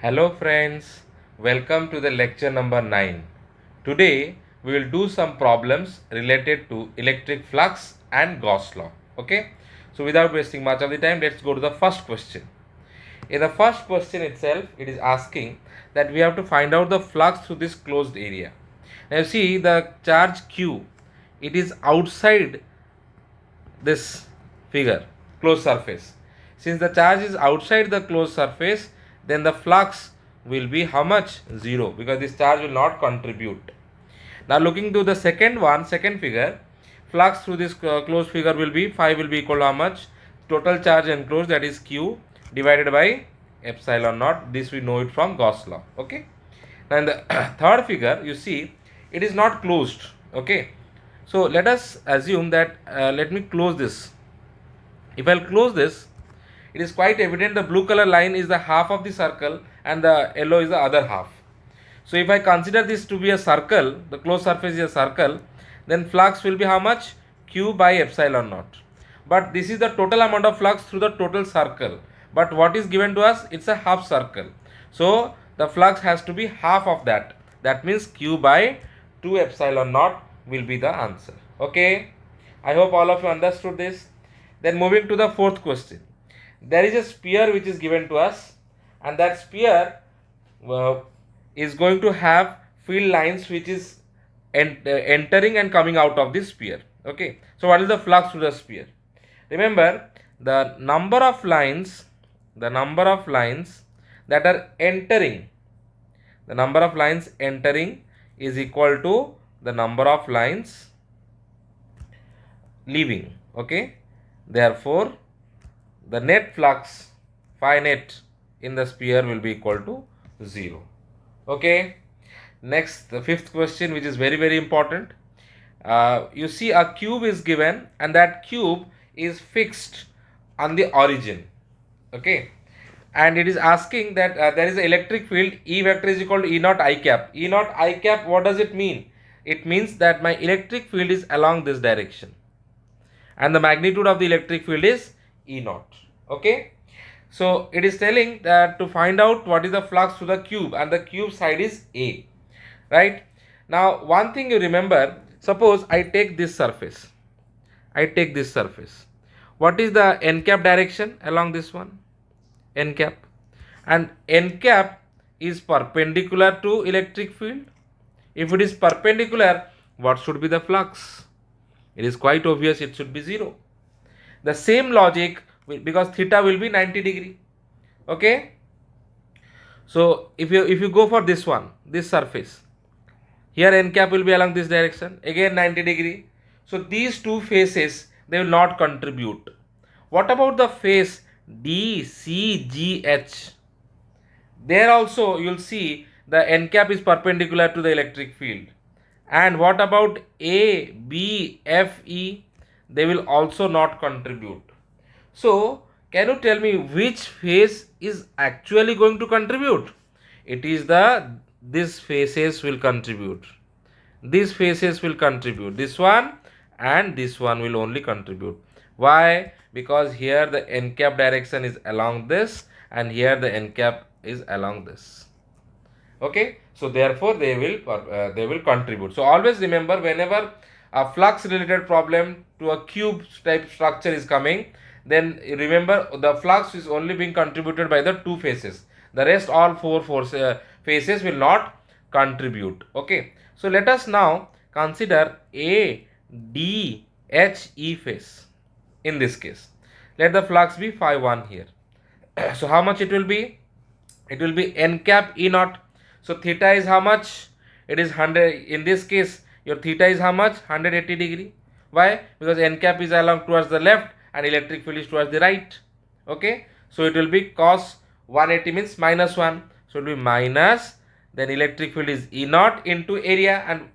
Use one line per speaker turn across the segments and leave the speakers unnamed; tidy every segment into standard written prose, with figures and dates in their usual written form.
Hello friends, welcome to the lecture number 9. Today we will do some problems related to electric flux and Gauss law. Okay, so without wasting much of the time, let's go to the first question. In the first question itself, it is asking that we have to find out the flux through this closed area. Now you see the charge Q, it is outside this figure, closed surface. Since the charge is outside the closed surface, then the flux will be how much? 0, because this charge will not contribute. Now looking to the second figure, flux through this closed figure will be 5 will be equal to how much? Total charge enclosed, that is Q, divided by epsilon naught. This we know it from Gauss law. Okay. Now in the third figure, you see it is not closed. Okay. So let us assume that let me close this. If I'll close this, it is quite evident the blue color line is the half of the circle and the yellow is the other half. So if I consider this to be a circle, the closed surface is a circle, then flux will be how much? Q by epsilon naught. But this is the total amount of flux through the total circle. But what is given to us? It's a half circle. So the flux has to be half of that. That means Q by 2 epsilon naught will be the answer. Okay. I hope all of you understood this. Then moving to the fourth question. There is a sphere which is given to us, and that sphere is going to have field lines which is entering and coming out of this sphere. Okay. So what is the flux through the sphere? Remember, the number of lines that are entering, the number of lines entering is equal to the number of lines leaving. Okay. Therefore, the net flux phi net in the sphere will be equal to 0. Okay. Next, the fifth question, which is very important. You see a cube is given, and that cube is fixed on the origin. Okay. And it is asking that there is an electric field E vector is equal to E naught I cap. E naught I cap, what does it mean? It means that my electric field is along this direction, and the magnitude of the electric field is E naught. Okay. So it is telling that to find out what is the flux to the cube, and the cube side is A. Right. Now one thing you remember, suppose I take this surface. What is the n cap direction along this one? N cap. And n cap is perpendicular to electric field. If it is perpendicular, what should be the flux? It is quite obvious, it should be 0. The same logic, because theta will be 90 degree. Okay. So if you go for this one, this surface, here n cap will be along this direction, again 90 degree. So these two faces, they will not contribute. What about the face DCGH? There also you will see the n cap is perpendicular to the electric field. And what about A, B, F, E? They will also not contribute. So can you tell me which phase is actually going to contribute? It is these faces will contribute. These faces will contribute. This one and this one will only contribute. Why? Because here the n cap direction is along this, and here the n cap is along this. Okay. So therefore they will contribute. So always remember, whenever a flux related problem to a cube type structure is coming, then remember the flux is only being contributed by the two faces. The rest all four faces will not contribute. Okay. So let us now consider A, D, H, E phase. In this case, let the flux be phi 1 here. So how much it will be? It will be n cap E naught. So theta is how much? It is 100. In this case, your theta is how much? 180 degree. Why? Because n cap is along towards the left and electric field is towards the right. Okay. So it will be cos 180 means minus 1. So it will be minus, then electric field is E naught into area, and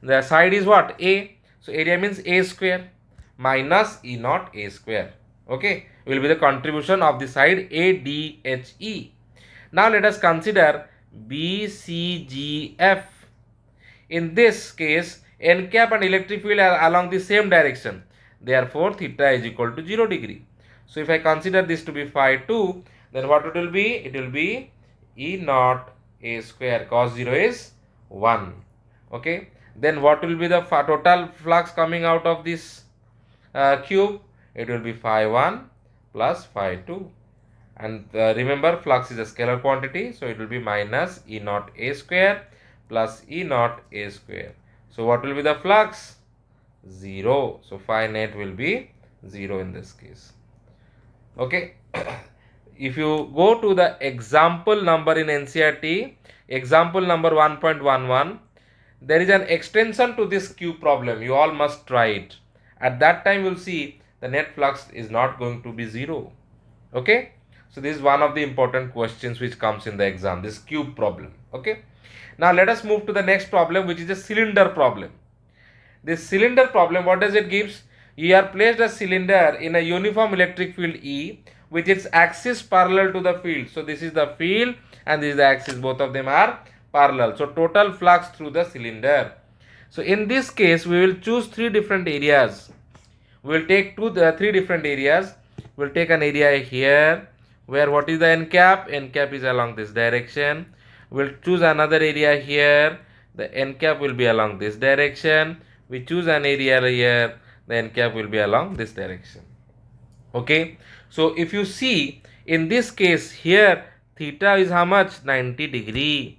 the side is what? A. So area means A square minus E naught A square. Okay. Will be the contribution of the side ADHE. Now let us consider BCGF. In this case, n cap and electric field are along the same direction. Therefore, theta is equal to 0 degree. So if I consider this to be phi 2, then what it will be? It will be E naught A square cos 0 is 1. Okay. Then what will be the total flux coming out of this cube? It will be phi 1 plus phi 2. And remember, flux is a scalar quantity, so it will be minus E naught A square plus E naught A square. So what will be the flux? 0. So phi net will be 0 in this case. Okay. If you go to the example number in NCERT, example number 1.11, there is an extension to this cube problem. You all must try it. At that time, you will see the net flux is not going to be 0. Okay. So this is one of the important questions which comes in the exam, this cube problem. Okay. Now let us move to the next problem, which is a cylinder problem. This cylinder problem, what does it gives? You are placed a cylinder in a uniform electric field E with its axis parallel to the field. So this is the field and this is the axis, both of them are parallel. So total flux through the cylinder. So in this case, we will choose three different areas. We will take three different areas. We will take an area here where what is the n cap? N cap is along this direction. We will choose another area here. The n cap will be along this direction. We choose an area here, the n cap will be along this direction. Okay. So if you see in this case here, theta is how much? 90 degree.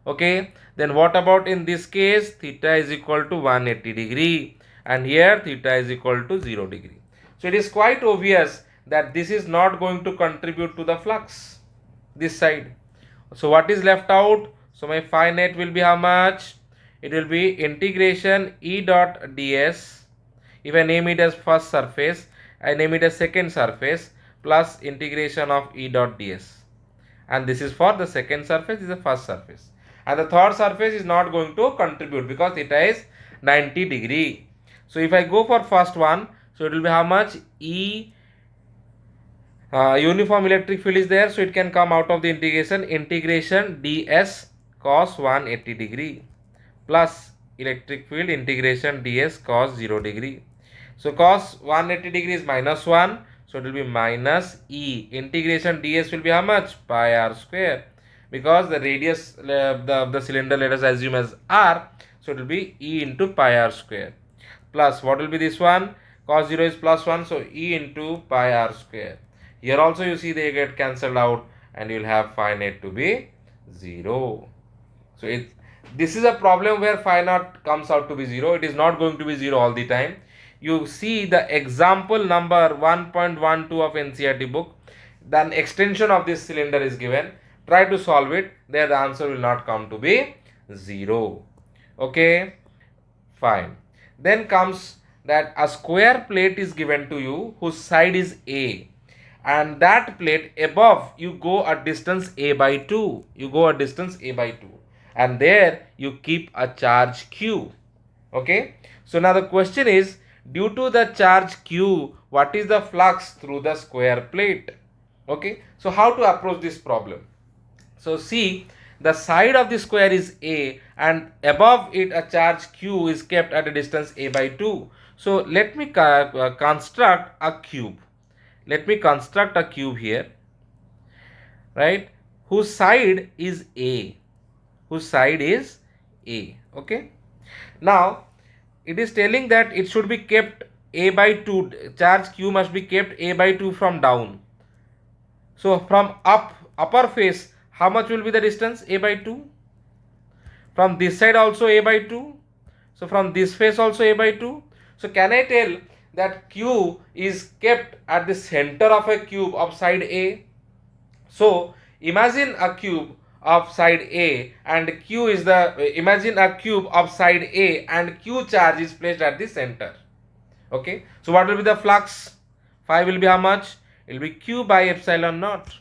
Okay. Then what about in this case? Theta is equal to 180 degree. And here theta is equal to 0 degree. So it is quite obvious that this is not going to contribute to the flux, this side. So what is left out? So my phi net will be how much? It will be integration E dot ds. If I name it as first surface, I name it as second surface plus integration of E dot ds. And this is for the second surface, this is the first surface. And the third surface is not going to contribute because theta is 90 degree. So if I go for first one, so it will be how much? E uniform electric field is there, so it can come out of the integration ds cos 180 degree plus electric field integration ds cos 0 degree. So cos 180 degree is minus 1, so it will be minus E. Integration ds will be how much? Pi r square, because the radius of the cylinder, let us assume as r, so it will be E into pi r square plus what will be this one? Cos 0 is plus 1, so E into pi r square. Here also you see they get cancelled out and you will have phi net to be 0. So this is a problem where phi naught comes out to be 0. It is not going to be 0 all the time. You see the example number 1.12 of NCERT book. Then extension of this cylinder is given. Try to solve it. There the answer will not come to be 0. Okay. Fine. Then comes that a square plate is given to you whose side is A. And that plate above you go a distance A by 2. You go a distance A by 2. And there you keep a charge Q. Okay. So now the question is, due to the charge Q, what is the flux through the square plate? Okay. So how to approach this problem? So see, the side of the square is A and above it a charge Q is kept at a distance A by 2. So let me construct a cube. Let me construct a cube here, right, whose side is A. Whose side is A. Okay. Now, it is telling that it should be kept A by 2. Charge Q must be kept A by 2 from down. So, from upper face, how much will be the distance? A by 2. From this side also A by 2. So, from this face also A by 2. So, can I tell that Q is kept at the center of a cube of side A? So, imagine a cube of side A and Q is imagine a cube of side A and Q charge is placed at the center. Okay. So, what will be the flux? Phi will be how much? It will be Q by epsilon naught.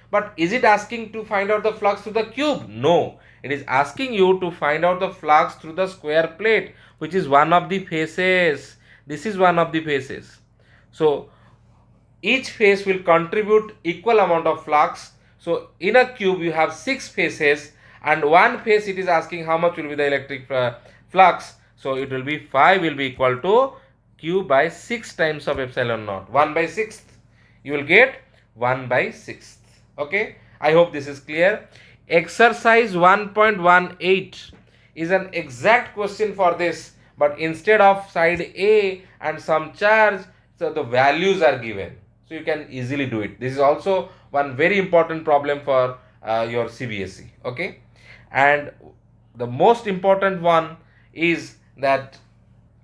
But is it asking to find out the flux through the cube? No. It is asking you to find out the flux through the square plate, which is one of the faces. This is one of the faces. So, each face will contribute equal amount of flux. So, in a cube you have 6 faces and one face it is asking how much will be the electric flux. So, it will be phi will be equal to Q by 6 times of epsilon naught. 1 by 6th. You will get 1 by 6th. Okay. I hope this is clear. Exercise 1.18 is an exact question for this, but instead of side A and some charge, so the values are given. So you can easily do it. This is also one very important problem for your CBSE. Okay, and the most important one is that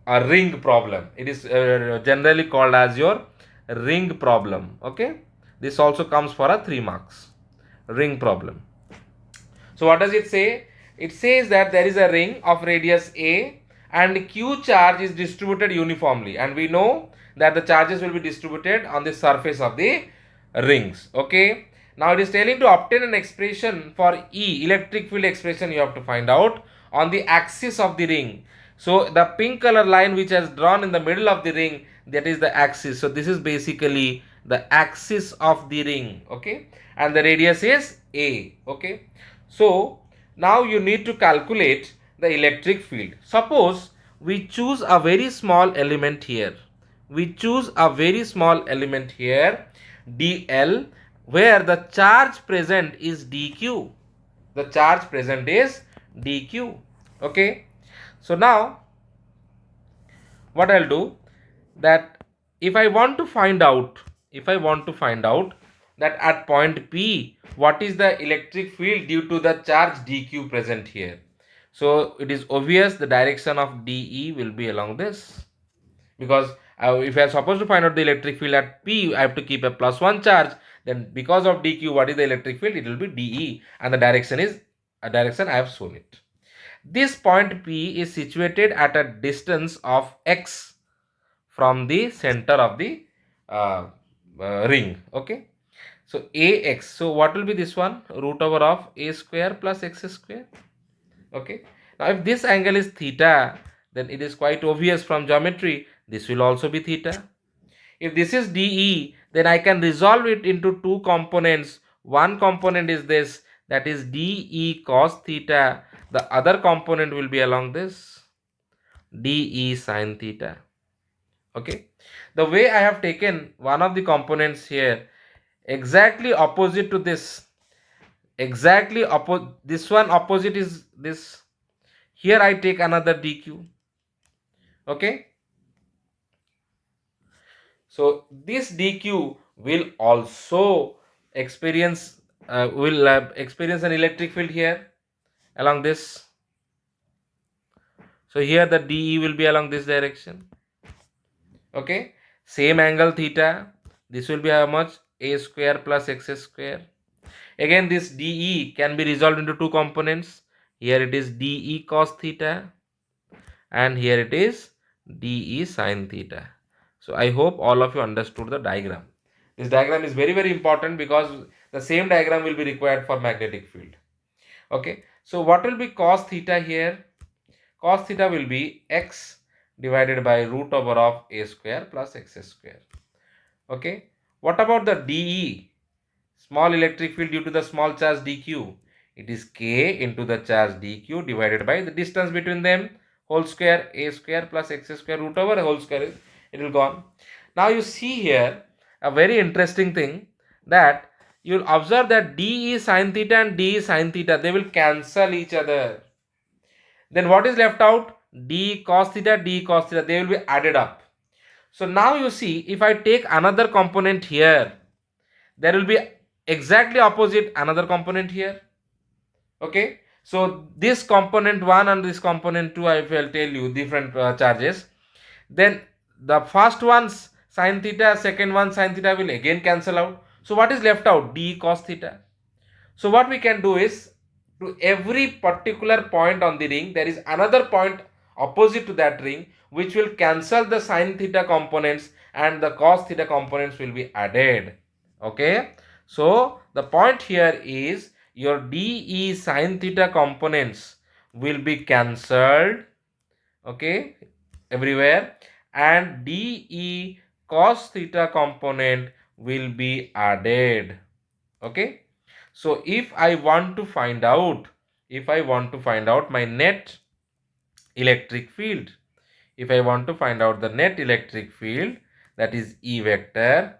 a ring problem. It is generally called as your ring problem. Okay, this also comes for a 3 marks ring problem. So what does it say? It says that there is a ring of radius A and Q charge is distributed uniformly, and we know that the charges will be distributed on the surface of the rings. Okay. Now it is telling to obtain an expression for E, electric field expression you have to find out on the axis of the ring. So the pink color line which has drawn in the middle of the ring, that is the axis. So this is basically the axis of the ring. Okay, and the radius is A. Okay, so now you need to calculate the electric field. Suppose we choose a very small element here. We choose a very small element here, dl, where the charge present is dq. The charge present is dq. Okay. So now what I'll do, that if I want to find out, that at point P what is the electric field due to the charge dq present here. So it is obvious the direction of dE will be along this, because if I am supposed to find out the electric field at P, I have to keep a +1 charge. Then because of dq, what is the electric field? It will be dE, and the direction is a direction I have shown it. This point P is situated at a distance of x from the center of the ring. Okay, so ax, so what will be this one? Root over of a square plus x square. Okay, now if this angle is theta, then it is quite obvious from geometry this will also be theta. If this is dE, then I can resolve it into two components. One component is this, that is dE cos theta. The other component will be along this, dE sin theta. Okay, the way I have taken one of the components here exactly opposite to this, exactly opposite, this one opposite is this, here I take another dq. Okay, so this dq will also experience experience an electric field here along this. So here the dE will be along this direction. Okay, same angle theta, this will be how much? A square plus x square. Again this dE can be resolved into two components. Here it is dE cos theta and here it is dE sin theta. So I hope all of you understood the diagram. This diagram is very important because the same diagram will be required for magnetic field. Okay, so what will be cos theta here? Cos theta will be x divided by root over of a square plus x square. Okay, what about the dE? Small electric field due to the small charge dq. It is k into the charge dq divided by the distance between them whole square, a square plus x square root over a whole square. It will gone. Now you see here a very interesting thing, that you will observe that dE sin theta and dE sin theta, they will cancel each other. Then what is left out? D cos theta, D cos theta, they will be added up. So now you see, if I take another component here, there will be exactly opposite another component here. Okay, so this component 1 and this component 2, I will tell you different charges. Then the first one's sin theta, second one sin theta will again cancel out. So what is left out? D cos theta. So what we can do is, to every particular point on the ring, there is another point opposite to that ring which will cancel the sin theta components and the cos theta components will be added. Okay, so the point here is your dE sin theta components will be cancelled, okay, everywhere, and dE cos theta component will be added. Okay, so if I want to find out my net electric field, if I want to find out the net electric field, that is E vector,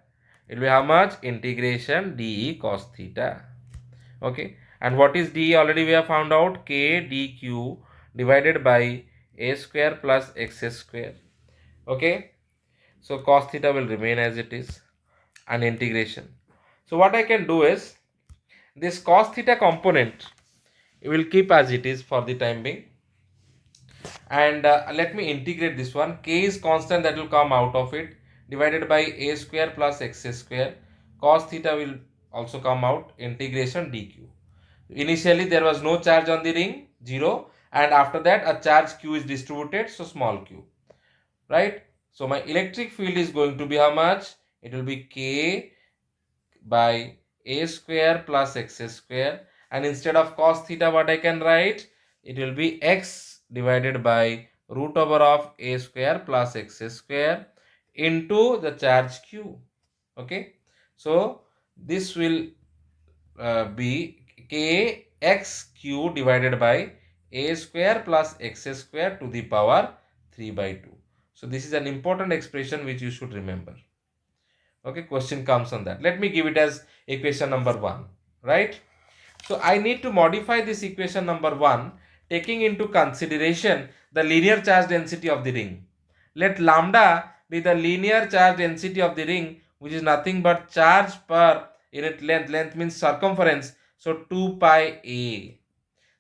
it will be how much? Integration dE cos theta. Okay, and what is d? Already we have found out, k dq divided by a square plus x square. Okay, so cos theta will remain as it is, and integration. So what I can do is, this cos theta component will keep as it is for the time being, and let me integrate this one. K is constant, that will come out of it, divided by a square plus x square. Cos theta will also come out, integration dq. Initially there was no charge on the ring, 0, and after that a charge q is distributed, so small q, right? So my electric field is going to be how much? It will be k by a square plus x square, and instead of cos theta, what I can write? It will be x divided by root over of a square plus x square into the charge q. Okay, so this will be k x q divided by a square plus x square to the power 3 by 2. So this is an important expression which you should remember. Okay, question comes on that. Let me give it as equation number 1, right? So I need to modify this equation number 1 taking into consideration the linear charge density of the ring. Let lambda be the linear charge density of the ring, which is nothing but charge per unit length. Length means circumference, so 2 pi a.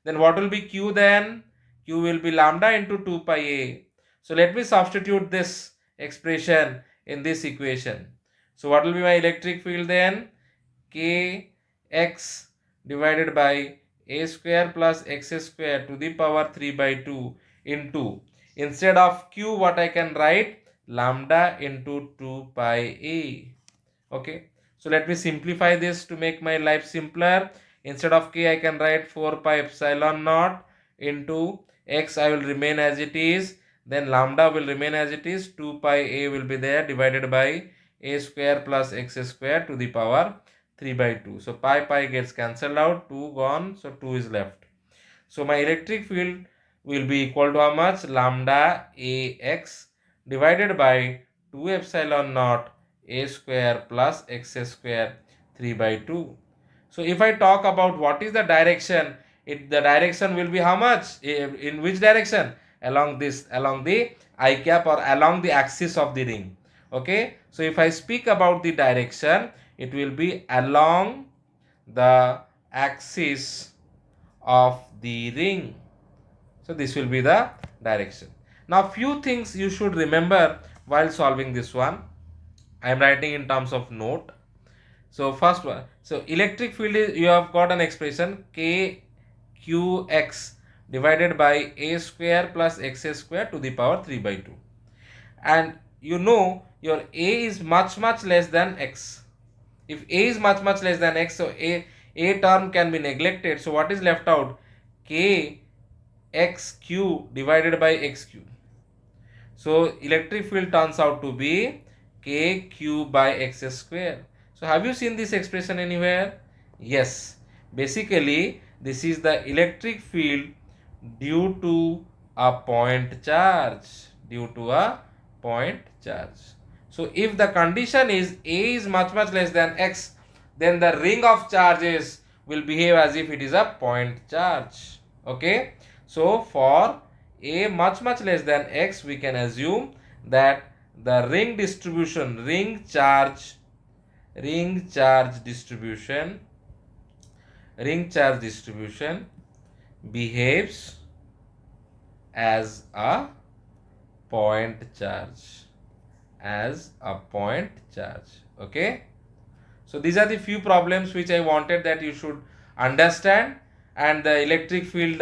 Then what will be q then? Q will be lambda into 2 pi a. So let me substitute this expression in this equation. So what will be my electric field then? K x divided by a square plus x square to the power 3 by 2 into, instead of q, what I can write? Lambda into 2 pi a. Okay, so let me simplify this to make my life simpler. Instead of k, I can write 4 pi epsilon naught into x, I will remain as it is, then lambda will remain as it is, 2 pi a will be there, divided by a square plus x square to the power 3 by 2. So pi gets cancelled out, 2 gone, so 2 is left. So my electric field will be equal to how much? Lambda ax divided by 2 epsilon naught a square plus x square 3 by 2. So if I talk about what is the direction, the direction will be how much? In which direction? Along the I cap, or along the axis of the ring. Okay, so if I speak about the direction, it will be along the axis of the ring. So this will be the direction. Now few things you should remember while solving this one. I am writing in terms of note. So first one, so electric field is, you have got an expression k qx divided by a square plus x square to the power 3 by 2, and you know your a is much less than x. If a is much less than x, so a term can be neglected. So what is left out? K x q divided by x q. So electric field turns out to be k q by x square. So have you seen this expression anywhere? Yes. Basically, this is the electric field due to a point charge. Due to a point charge. So if the condition is a is much less than x, then the ring of charges will behave as if it is a point charge. Okay. So for a much less than x, we can assume that the ring distribution, ring charge distribution behaves as a point charge, okay. So these are the few problems which I wanted that you should understand. And the electric field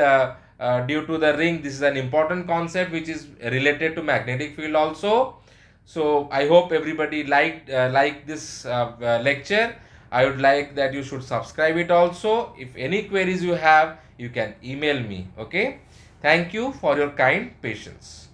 due to the ring, this is an important concept which is related to magnetic field also. So I hope everybody liked this lecture. I would like that you should subscribe it also. If any queries you have, you can email me. Okay, thank you for your kind patience.